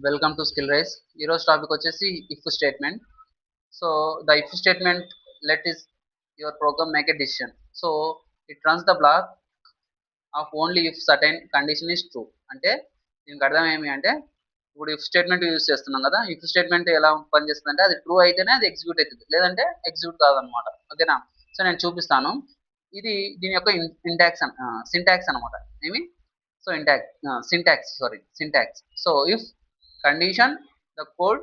Welcome to Skill Race. ఈరోజు topic వచ్చేసి if statement. So the if statement let is your program make a decision. So it runs the block of only if certain condition is true. అంటే దీనికి అర్థం ఏమి అంటే ఇప్పుడు if statement use చేస్తున్నాం కదా. ఇఫ్ స్టేట్మెంట్ ఎలా పనిచేస్తుంది అంటే అది ట్రూ అయితేనే అది ఎగ్జిక్యూట్ అవుతుంది, లేదంటే ఎగ్జిక్యూట్ కాదనమాట. ఓకేనా? సో నేను చూపిస్తాను. ఇది దీని యొక్క సింటాక్స్ అనమాట. ఏమి? So syntax. So if condition the code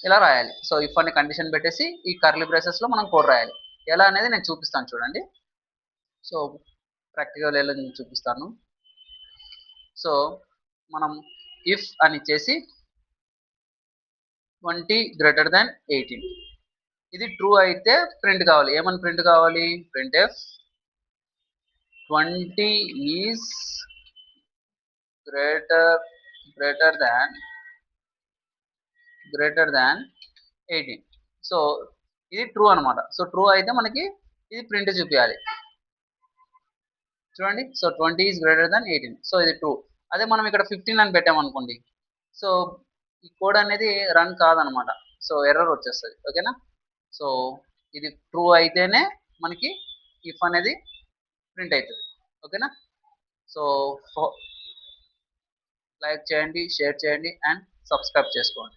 ఇలా రాయాలి. సో ఇఫ్ అనే కండిషన్ పెట్టేసి ఈ కర్లీ బ్రేసెస్ లో మనం కోడ్ రాయాలి. ఎలా అనేది నేను చూపిస్తాను చూడండి. సో ప్రాక్టికల్ ఎలా నేను చూపిస్తాను. సో మనం ఇఫ్ అని ఇచ్చేసి 20 గ్రేటర్ దాన్ 18. ఇది ట్రూ అయితే ప్రింట్ కావాలి. ఏమని ప్రింట్ కావాలి? Print F 20 is greater than 18. So ఇది ట్రూ అనమాట. సో ట్రూ అయితే మనకి ఇది ప్రింట్ చూపించాలి. చూడండి. So 20 is greater than 18. So ఇది ట్రూ. అదే మనం ఇక్కడ 15 అని పెట్టామనుకోండి, సో ఈ కోడ్ అనేది రన్ కాదనమాట. సో ఎర్రర్ వచ్చేస్తుంది. ఓకేనా? సో ఇది ట్రూ అయితేనే మనకి ఇఫ్ అనేది ప్రింట్ అవుతుంది. ఓకేనా? సో లైక్ చేయండి, షేర్ చేయండి అండ్ సబ్స్క్రైబ్ చేసుకోండి.